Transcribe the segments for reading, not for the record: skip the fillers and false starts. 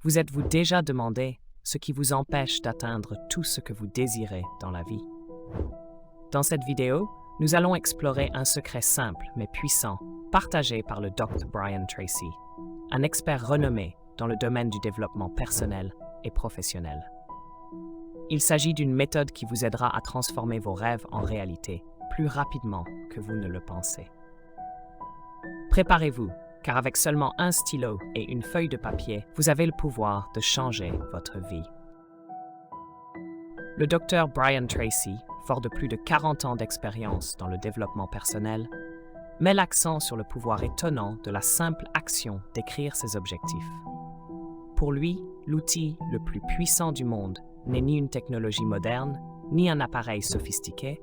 Vous êtes-vous déjà demandé ce qui vous empêche d'atteindre tout ce que vous désirez dans la vie? Dans cette vidéo, nous allons explorer un secret simple mais puissant, partagé par le Dr. Brian Tracy, un expert renommé dans le domaine du développement personnel et professionnel. Il s'agit d'une méthode qui vous aidera à transformer vos rêves en réalité plus rapidement que vous ne le pensez. Préparez-vous, car avec seulement un stylo et une feuille de papier, vous avez le pouvoir de changer votre vie. Le Dr. Brian Tracy, fort de plus de 40 ans d'expérience dans le développement personnel, met l'accent sur le pouvoir étonnant de la simple action d'écrire ses objectifs. Pour lui, l'outil le plus puissant du monde n'est ni une technologie moderne, ni un appareil sophistiqué,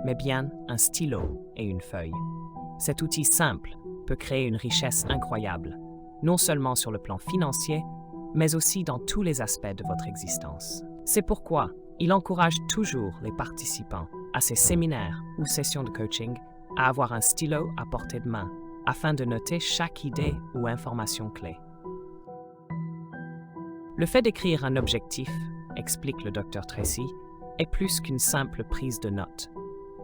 mais bien un stylo et une feuille. Cet outil simple peut créer une richesse incroyable, non seulement sur le plan financier, mais aussi dans tous les aspects de votre existence. C'est pourquoi il encourage toujours les participants à ses séminaires ou sessions de coaching à avoir un stylo à portée de main afin de noter chaque idée ou information clé. Le fait d'écrire un objectif, explique le Dr. Tracy, est plus qu'une simple prise de notes.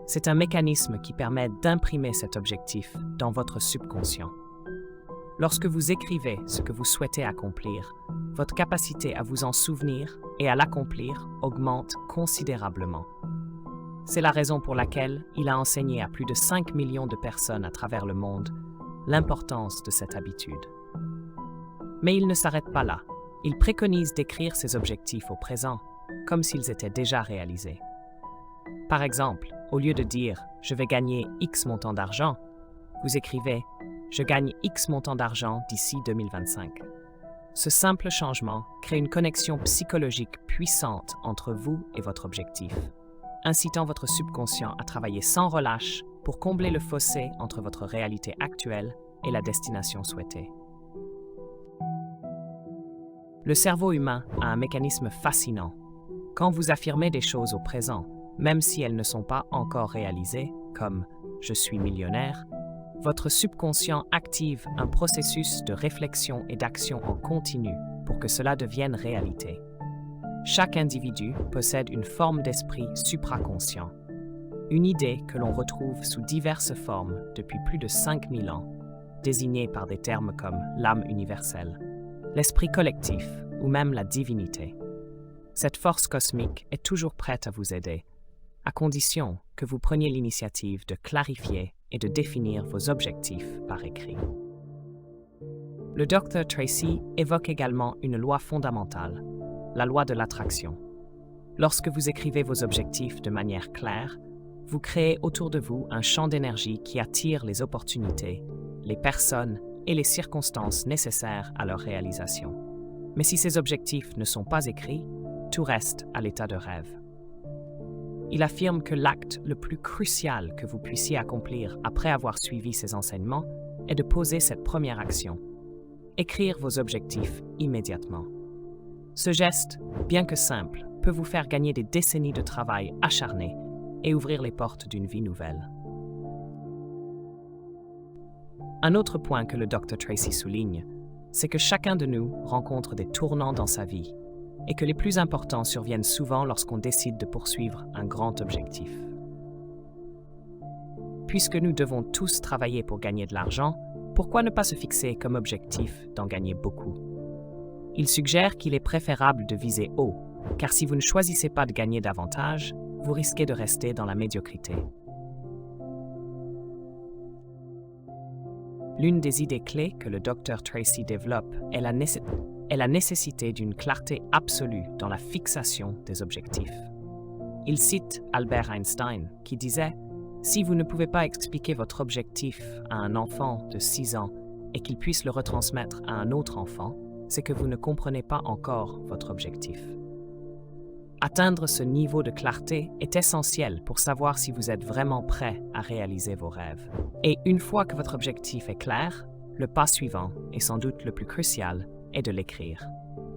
C'est un mécanisme qui permet d'imprimer cet objectif dans votre subconscient. Lorsque vous écrivez ce que vous souhaitez accomplir, votre capacité à vous en souvenir et à l'accomplir augmente considérablement. C'est la raison pour laquelle il a enseigné à plus de 5 millions de personnes à travers le monde l'importance de cette habitude. Mais il ne s'arrête pas là. Il préconise d'écrire ses objectifs au présent, comme s'ils étaient déjà réalisés. Par exemple, au lieu de dire « je vais gagner X montant d'argent », vous écrivez « je gagne X montant d'argent d'ici 2025 ». Ce simple changement crée une connexion psychologique puissante entre vous et votre objectif, incitant votre subconscient à travailler sans relâche pour combler le fossé entre votre réalité actuelle et la destination souhaitée. Le cerveau humain a un mécanisme fascinant. Quand vous affirmez des choses au présent, même si elles ne sont pas encore réalisées, comme « je suis millionnaire », votre subconscient active un processus de réflexion et d'action en continu pour que cela devienne réalité. Chaque individu possède une forme d'esprit supraconscient, une idée que l'on retrouve sous diverses formes depuis plus de 5000 ans, désignée par des termes comme l'âme universelle, l'esprit collectif ou même la divinité. Cette force cosmique est toujours prête à vous aider, à condition que vous preniez l'initiative de clarifier et de définir vos objectifs par écrit. Le Dr. Tracy évoque également une loi fondamentale, la loi de l'attraction. Lorsque vous écrivez vos objectifs de manière claire, vous créez autour de vous un champ d'énergie qui attire les opportunités, les personnes et les circonstances nécessaires à leur réalisation. Mais si ces objectifs ne sont pas écrits, tout reste à l'état de rêve. Il affirme que l'acte le plus crucial que vous puissiez accomplir après avoir suivi ces enseignements est de poser cette première action, écrire vos objectifs immédiatement. Ce geste, bien que simple, peut vous faire gagner des décennies de travail acharné et ouvrir les portes d'une vie nouvelle. Un autre point que le Dr. Tracy souligne, c'est que chacun de nous rencontre des tournants dans sa vie et que les plus importants surviennent souvent lorsqu'on décide de poursuivre un grand objectif. Puisque nous devons tous travailler pour gagner de l'argent, pourquoi ne pas se fixer comme objectif d'en gagner beaucoup? Il suggère qu'il est préférable de viser haut, car si vous ne choisissez pas de gagner davantage, vous risquez de rester dans la médiocrité. L'une des idées clés que le Dr. Tracy développe est la nécessité d'une clarté absolue dans la fixation des objectifs. Il cite Albert Einstein qui disait « Si vous ne pouvez pas expliquer votre objectif à un enfant de 6 ans et qu'il puisse le retransmettre à un autre enfant, c'est que vous ne comprenez pas encore votre objectif. » Atteindre ce niveau de clarté est essentiel pour savoir si vous êtes vraiment prêt à réaliser vos rêves. Et une fois que votre objectif est clair, le pas suivant, et sans doute le plus crucial, est de l'écrire.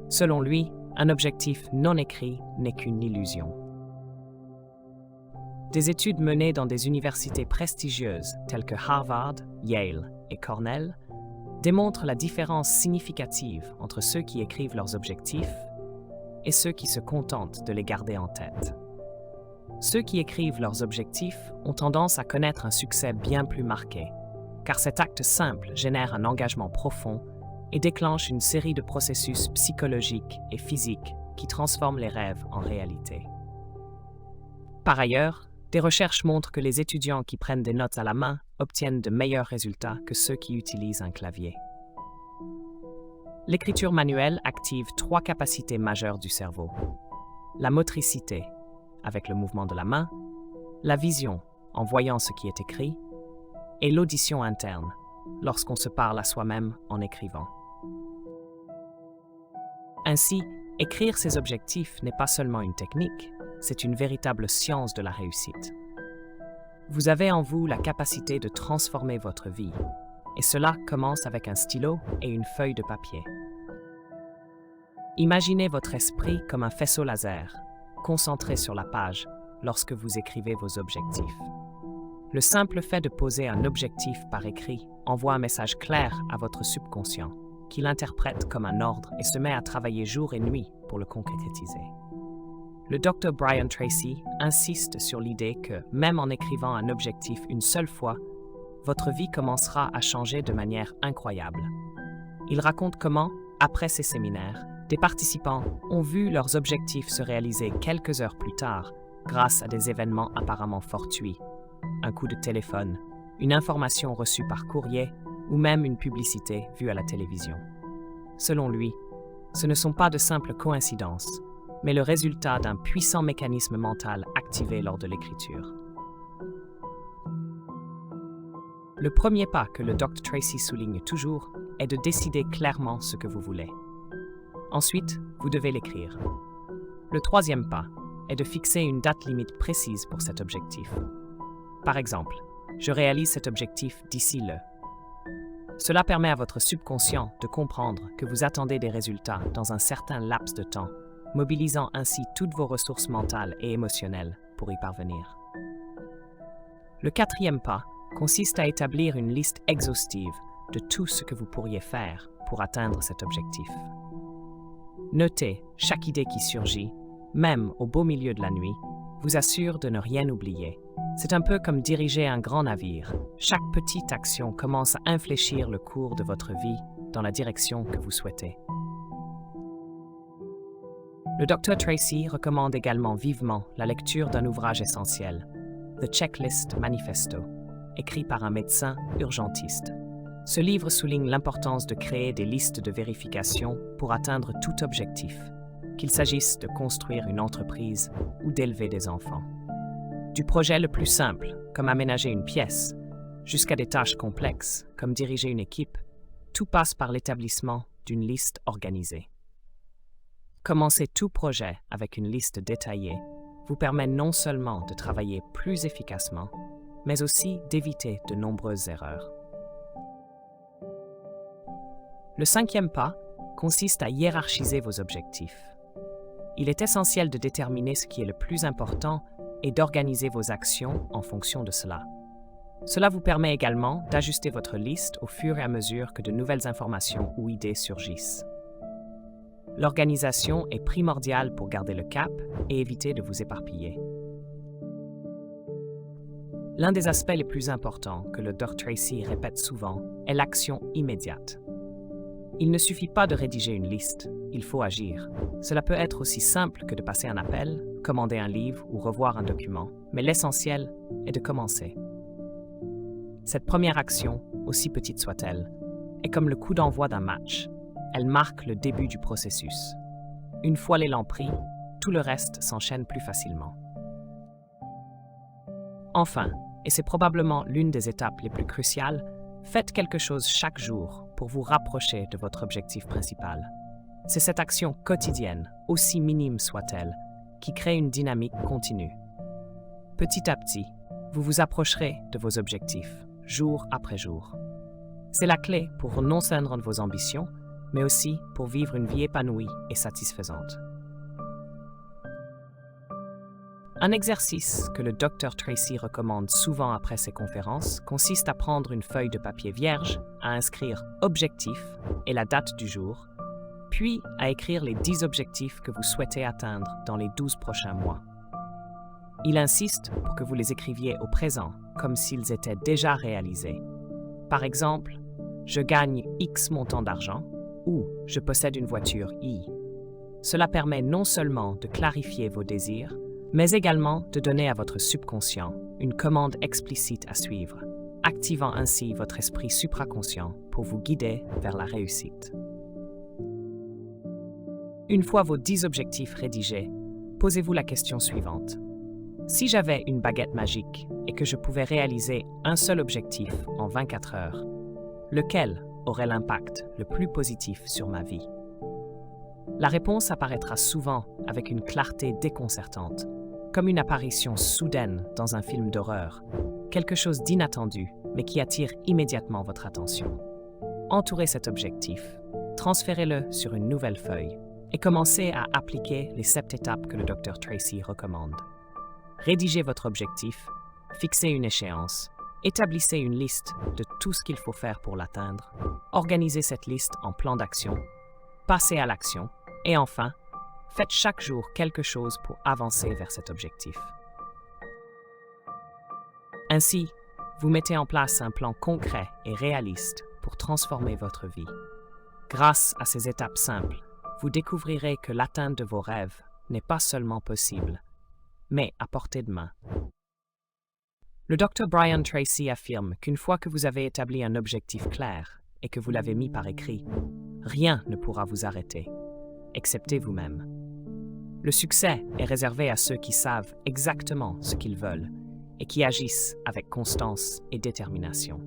Selon lui, un objectif non écrit n'est qu'une illusion. Des études menées dans des universités prestigieuses telles que Harvard, Yale et Cornell démontre la différence significative entre ceux qui écrivent leurs objectifs et ceux qui se contentent de les garder en tête. Ceux qui écrivent leurs objectifs ont tendance à connaître un succès bien plus marqué, car cet acte simple génère un engagement profond et déclenche une série de processus psychologiques et physiques qui transforment les rêves en réalité. Par ailleurs, des recherches montrent que les étudiants qui prennent des notes à la main obtiennent de meilleurs résultats que ceux qui utilisent un clavier. L'écriture manuelle active 3 capacités majeures du cerveau: la motricité, avec le mouvement de la main, la vision, en voyant ce qui est écrit, et l'audition interne, lorsqu'on se parle à soi-même en écrivant. Ainsi, écrire ses objectifs n'est pas seulement une technique, c'est une véritable science de la réussite. Vous avez en vous la capacité de transformer votre vie, et cela commence avec un stylo et une feuille de papier. Imaginez votre esprit comme un faisceau laser, concentré sur la page lorsque vous écrivez vos objectifs. Le simple fait de poser un objectif par écrit envoie un message clair à votre subconscient, qui l'interprète comme un ordre et se met à travailler jour et nuit pour le concrétiser. Le Dr. Brian Tracy insiste sur l'idée que, même en écrivant un objectif une seule fois, votre vie commencera à changer de manière incroyable. Il raconte comment, après ces séminaires, des participants ont vu leurs objectifs se réaliser quelques heures plus tard grâce à des événements apparemment fortuits, un coup de téléphone, une information reçue par courrier ou même une publicité vue à la télévision. Selon lui, ce ne sont pas de simples coïncidences, mais le résultat d'un puissant mécanisme mental activé lors de l'écriture. Le premier pas que le Dr. Tracy souligne toujours est de décider clairement ce que vous voulez. Ensuite, vous devez l'écrire. Le troisième pas est de fixer une date limite précise pour cet objectif. Par exemple, je réalise cet objectif d'ici le. Cela permet à votre subconscient de comprendre que vous attendez des résultats dans un certain laps de temps, mobilisant ainsi toutes vos ressources mentales et émotionnelles pour y parvenir. Le quatrième pas consiste à établir une liste exhaustive de tout ce que vous pourriez faire pour atteindre cet objectif. Notez chaque idée qui surgit, même au beau milieu de la nuit, vous assure de ne rien oublier. C'est un peu comme diriger un grand navire. Chaque petite action commence à infléchir le cours de votre vie dans la direction que vous souhaitez. Le Dr. Tracy recommande également vivement la lecture d'un ouvrage essentiel, The Checklist Manifesto, écrit par un médecin urgentiste. Ce livre souligne l'importance de créer des listes de vérification pour atteindre tout objectif, qu'il s'agisse de construire une entreprise ou d'élever des enfants. Du projet le plus simple, comme aménager une pièce, jusqu'à des tâches complexes, comme diriger une équipe, tout passe par l'établissement d'une liste organisée. Commencer tout projet avec une liste détaillée vous permet non seulement de travailler plus efficacement, mais aussi d'éviter de nombreuses erreurs. Le cinquième pas consiste à hiérarchiser vos objectifs. Il est essentiel de déterminer ce qui est le plus important et d'organiser vos actions en fonction de cela. Cela vous permet également d'ajuster votre liste au fur et à mesure que de nouvelles informations ou idées surgissent. L'organisation est primordiale pour garder le cap et éviter de vous éparpiller. L'un des aspects les plus importants que le Dr. Tracy répète souvent est l'action immédiate. Il ne suffit pas de rédiger une liste, il faut agir. Cela peut être aussi simple que de passer un appel, commander un livre ou revoir un document, mais l'essentiel est de commencer. Cette première action, aussi petite soit-elle, est comme le coup d'envoi d'un match. Elle marque le début du processus. Une fois l'élan pris, tout le reste s'enchaîne plus facilement. Enfin, et c'est probablement l'une des étapes les plus cruciales, faites quelque chose chaque jour pour vous rapprocher de votre objectif principal. C'est cette action quotidienne, aussi minime soit-elle, qui crée une dynamique continue. Petit à petit, vous vous approcherez de vos objectifs, jour après jour. C'est la clé pour non atteindre vos ambitions, mais aussi pour vivre une vie épanouie et satisfaisante. Un exercice que le Dr Tracy recommande souvent après ses conférences consiste à prendre une feuille de papier vierge, à inscrire objectif et la date du jour, puis à écrire les 10 objectifs que vous souhaitez atteindre dans les 12 prochains mois. Il insiste pour que vous les écriviez au présent, comme s'ils étaient déjà réalisés. Par exemple, je gagne X montant d'argent ou je possède une voiture Y. Cela permet non seulement de clarifier vos désirs, mais également de donner à votre subconscient une commande explicite à suivre, activant ainsi votre esprit supraconscient pour vous guider vers la réussite. Une fois vos 10 objectifs rédigés, posez-vous la question suivante. Si j'avais une baguette magique et que je pouvais réaliser un seul objectif en 24 heures, lequel aurait l'impact le plus positif sur ma vie? La réponse apparaîtra souvent avec une clarté déconcertante, comme une apparition soudaine dans un film d'horreur, quelque chose d'inattendu mais qui attire immédiatement votre attention. Entourez cet objectif, transférez-le sur une nouvelle feuille et commencez à appliquer les 7 étapes que le Dr Tracy recommande. Rédigez votre objectif, fixez une échéance, établissez une liste de tout ce qu'il faut faire pour l'atteindre, organisez cette liste en plan d'action, passez à l'action et enfin, faites chaque jour quelque chose pour avancer vers cet objectif. Ainsi, vous mettez en place un plan concret et réaliste pour transformer votre vie. Grâce à ces étapes simples, vous découvrirez que l'atteinte de vos rêves n'est pas seulement possible, mais à portée de main. Le Dr Brian Tracy affirme qu'une fois que vous avez établi un objectif clair et que vous l'avez mis par écrit, rien ne pourra vous arrêter, excepté vous-même. Le succès est réservé à ceux qui savent exactement ce qu'ils veulent et qui agissent avec constance et détermination.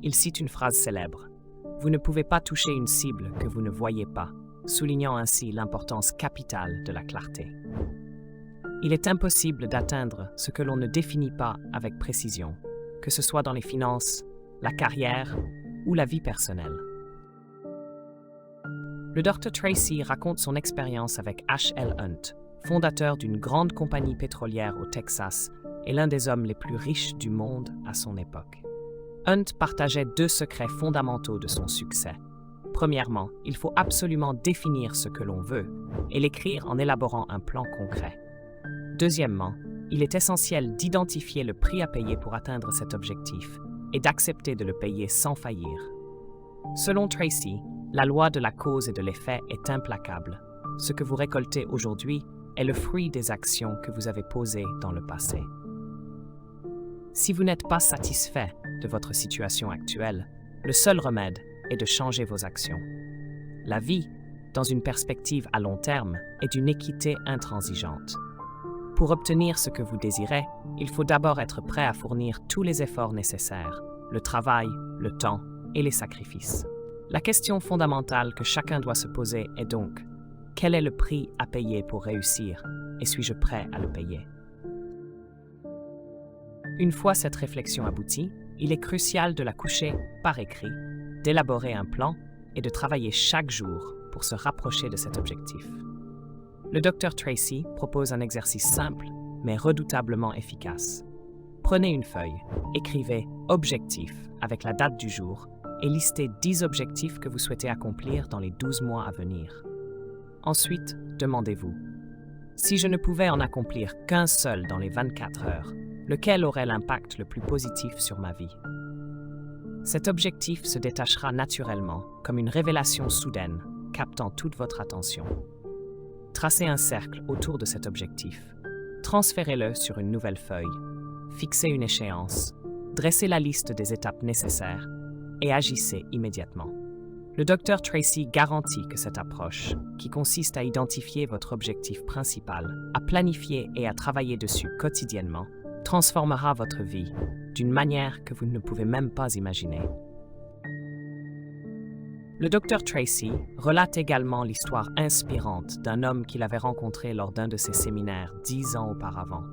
Il cite une phrase célèbre. « Vous ne pouvez pas toucher une cible que vous ne voyez pas », soulignant ainsi l'importance capitale de la clarté. Il est impossible d'atteindre ce que l'on ne définit pas avec précision, que ce soit dans les finances, la carrière ou la vie personnelle. Le Dr Tracy raconte son expérience avec H.L. Hunt, fondateur d'une grande compagnie pétrolière au Texas et l'un des hommes les plus riches du monde à son époque. Hunt partageait 2 secrets fondamentaux de son succès. Premièrement, il faut absolument définir ce que l'on veut et l'écrire en élaborant un plan concret. Deuxièmement, il est essentiel d'identifier le prix à payer pour atteindre cet objectif et d'accepter de le payer sans faillir. Selon Tracy, la loi de la cause et de l'effet est implacable. Ce que vous récoltez aujourd'hui est le fruit des actions que vous avez posées dans le passé. Si vous n'êtes pas satisfait de votre situation actuelle, le seul remède est de changer vos actions. La vie, dans une perspective à long terme, est d'une équité intransigeante. Pour obtenir ce que vous désirez, il faut d'abord être prêt à fournir tous les efforts nécessaires, le travail, le temps et les sacrifices. La question fondamentale que chacun doit se poser est donc, quel est le prix à payer pour réussir et suis-je prêt à le payer? Une fois cette réflexion aboutie, il est crucial de la coucher par écrit, d'élaborer un plan et de travailler chaque jour pour se rapprocher de cet objectif. Le Dr Tracy propose un exercice simple, mais redoutablement efficace. Prenez une feuille, écrivez « Objectif » avec la date du jour et listez 10 objectifs que vous souhaitez accomplir dans les 12 mois à venir. Ensuite, demandez-vous « Si je ne pouvais en accomplir qu'un seul dans les 24 heures, lequel aurait l'impact le plus positif sur ma vie ?» Cet objectif se détachera naturellement, comme une révélation soudaine, captant toute votre attention. Tracez un cercle autour de cet objectif. Transférez-le sur une nouvelle feuille. Fixez une échéance. Dressez la liste des étapes nécessaires et agissez immédiatement. Le Dr Tracy garantit que cette approche, qui consiste à identifier votre objectif principal, à planifier et à travailler dessus quotidiennement, transformera votre vie d'une manière que vous ne pouvez même pas imaginer. Le Dr Tracy relate également l'histoire inspirante d'un homme qu'il avait rencontré lors d'un de ses séminaires 10 ans auparavant.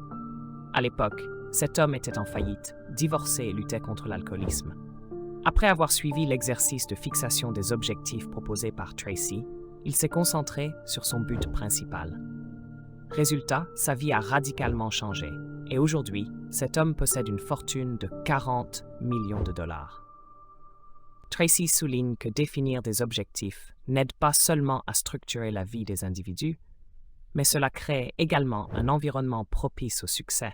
À l'époque, cet homme était en faillite, divorcé et luttait contre l'alcoolisme. Après avoir suivi l'exercice de fixation des objectifs proposés par Tracy, il s'est concentré sur son but principal. Résultat, sa vie a radicalement changé. Et aujourd'hui, cet homme possède une fortune de 40 millions de dollars. Tracy souligne que définir des objectifs n'aide pas seulement à structurer la vie des individus, mais cela crée également un environnement propice au succès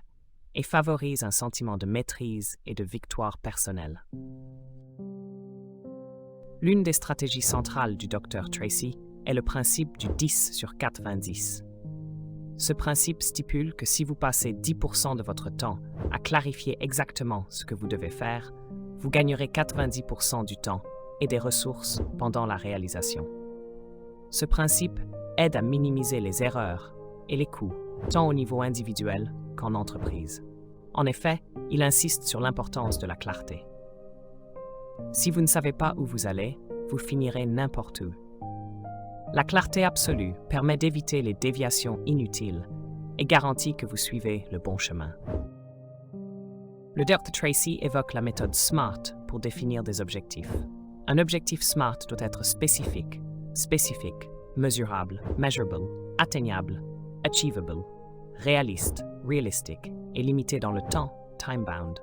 et favorise un sentiment de maîtrise et de victoire personnelle. L'une des stratégies centrales du Dr Tracy est le principe du 10 sur 90. Ce principe stipule que si vous passez 10% de votre temps à clarifier exactement ce que vous devez faire, vous gagnerez 90% du temps et des ressources pendant la réalisation. Ce principe aide à minimiser les erreurs et les coûts, tant au niveau individuel qu'en entreprise. En effet, il insiste sur l'importance de la clarté. Si vous ne savez pas où vous allez, vous finirez n'importe où. La clarté absolue permet d'éviter les déviations inutiles et garantit que vous suivez le bon chemin. Le Dr Tracy évoque la méthode SMART pour définir des objectifs. Un objectif SMART doit être spécifique, mesurable, measurable, atteignable, achievable, réaliste, realistic et limité dans le temps, time-bound.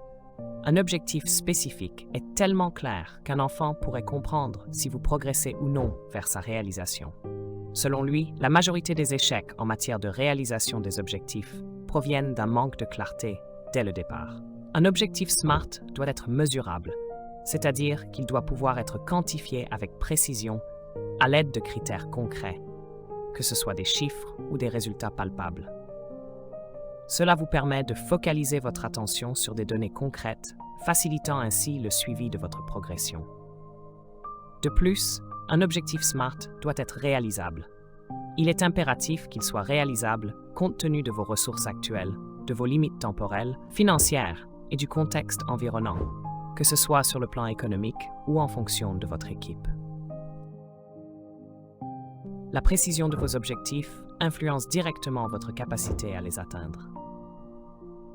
Un objectif spécifique est tellement clair qu'un enfant pourrait comprendre si vous progressez ou non vers sa réalisation. Selon lui, la majorité des échecs en matière de réalisation des objectifs proviennent d'un manque de clarté dès le départ. Un objectif SMART doit être mesurable, c'est-à-dire qu'il doit pouvoir être quantifié avec précision à l'aide de critères concrets, que ce soit des chiffres ou des résultats palpables. Cela vous permet de focaliser votre attention sur des données concrètes, facilitant ainsi le suivi de votre progression. De plus, un objectif SMART doit être réalisable. Il est impératif qu'il soit réalisable compte tenu de vos ressources actuelles, de vos limites temporelles, financières et du contexte environnant, que ce soit sur le plan économique ou en fonction de votre équipe. La précision de vos objectifs influence directement votre capacité à les atteindre.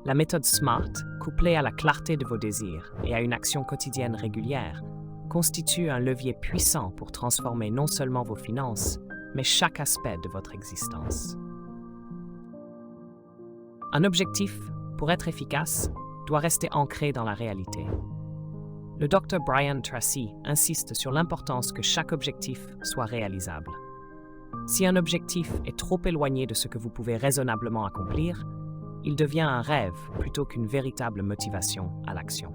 La méthode SMART, couplée à la clarté de vos désirs et à une action quotidienne régulière, constitue un levier puissant pour transformer non seulement vos finances, mais chaque aspect de votre existence. Un objectif, pour être efficace, doit rester ancré dans la réalité. Le Dr Brian Tracy insiste sur l'importance que chaque objectif soit réalisable. Si un objectif est trop éloigné de ce que vous pouvez raisonnablement accomplir, il devient un rêve plutôt qu'une véritable motivation à l'action.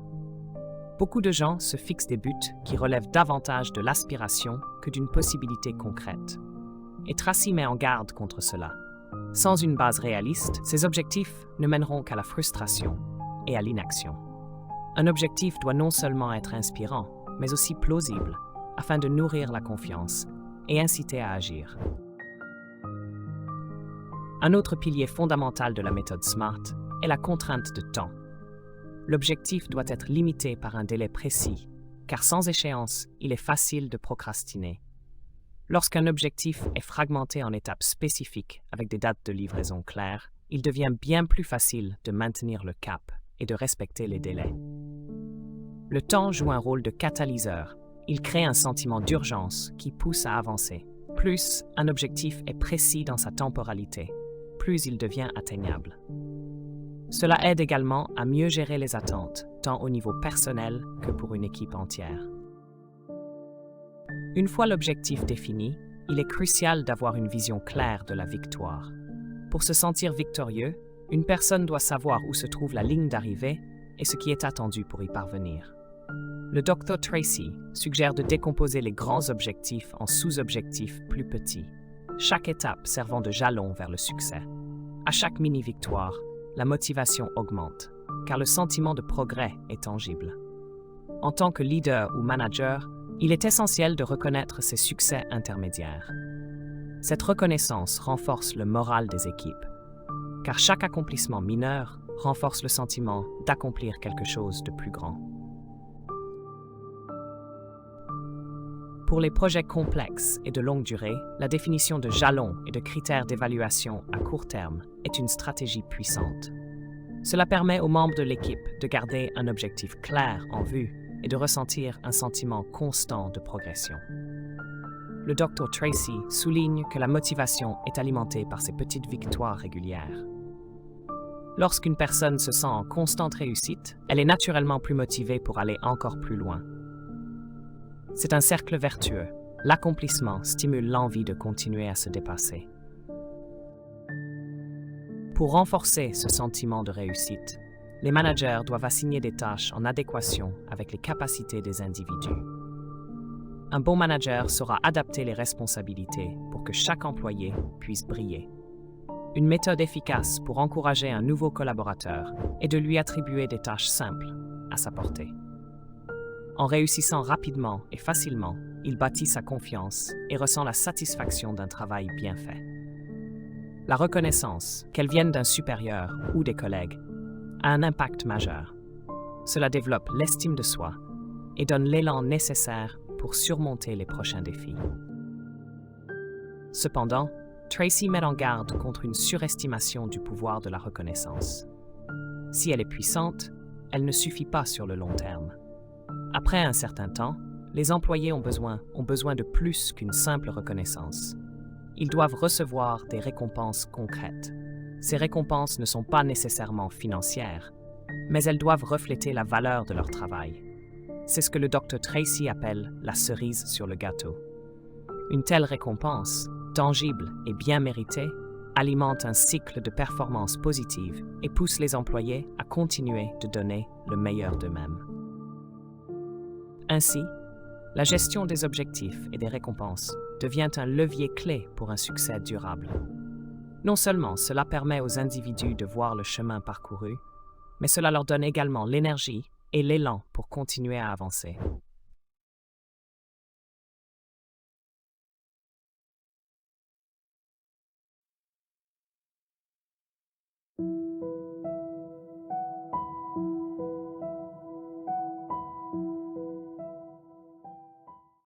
Beaucoup de gens se fixent des buts qui relèvent davantage de l'aspiration que d'une possibilité concrète. Et Tracy met en garde contre cela. Sans une base réaliste, ces objectifs ne mèneront qu'à la frustration et à l'inaction. Un objectif doit non seulement être inspirant, mais aussi plausible, afin de nourrir la confiance et inciter à agir. Un autre pilier fondamental de la méthode SMART est la contrainte de temps. L'objectif doit être limité par un délai précis, car sans échéance, il est facile de procrastiner. Lorsqu'un objectif est fragmenté en étapes spécifiques avec des dates de livraison claires, il devient bien plus facile de maintenir le cap et de respecter les délais. Le temps joue un rôle de catalyseur. Il crée un sentiment d'urgence qui pousse à avancer. Plus un objectif est précis dans sa temporalité, plus il devient atteignable. Cela aide également à mieux gérer les attentes, tant au niveau personnel que pour une équipe entière. Une fois l'objectif défini, il est crucial d'avoir une vision claire de la victoire. Pour se sentir victorieux, une personne doit savoir où se trouve la ligne d'arrivée et ce qui est attendu pour y parvenir. Le Dr Tracy suggère de décomposer les grands objectifs en sous-objectifs plus petits, chaque étape servant de jalon vers le succès. À chaque mini-victoire, la motivation augmente, car le sentiment de progrès est tangible. En tant que leader ou manager, il est essentiel de reconnaître ses succès intermédiaires. Cette reconnaissance renforce le moral des équipes, car chaque accomplissement mineur renforce le sentiment d'accomplir quelque chose de plus grand. Pour les projets complexes et de longue durée, la définition de jalons et de critères d'évaluation à court terme est une stratégie puissante. Cela permet aux membres de l'équipe de garder un objectif clair en vue et de ressentir un sentiment constant de progression. le Dr. Tracy souligne que la motivation est alimentée par ces petites victoires régulières. Lorsqu'une personne se sent en constante réussite, elle est naturellement plus motivée pour aller encore plus loin. C'est un cercle vertueux. L'accomplissement stimule l'envie de continuer à se dépasser. Pour renforcer ce sentiment de réussite, les managers doivent assigner des tâches en adéquation avec les capacités des individus. Un bon manager saura adapter les responsabilités pour que chaque employé puisse briller. Une méthode efficace pour encourager un nouveau collaborateur est de lui attribuer des tâches simples, à sa portée. En réussissant rapidement et facilement, il bâtit sa confiance et ressent la satisfaction d'un travail bien fait. La reconnaissance, qu'elle vienne d'un supérieur ou des collègues, a un impact majeur. Cela développe l'estime de soi et donne l'élan nécessaire pour surmonter les prochains défis. Cependant, Tracy met en garde contre une surestimation du pouvoir de la reconnaissance. Si elle est puissante, elle ne suffit pas sur le long terme. Après un certain temps, les employés ont besoin de plus qu'une simple reconnaissance. Ils doivent recevoir des récompenses concrètes. Ces récompenses ne sont pas nécessairement financières, mais elles doivent refléter la valeur de leur travail. C'est ce que le Dr. Tracy appelle la cerise sur le gâteau. Une telle récompense, tangible et bien méritée, alimente un cycle de performance positive et pousse les employés à continuer de donner le meilleur d'eux-mêmes. Ainsi, la gestion des objectifs et des récompenses devient un levier clé pour un succès durable. Non seulement cela permet aux individus de voir le chemin parcouru, mais cela leur donne également l'énergie et l'élan pour continuer à avancer.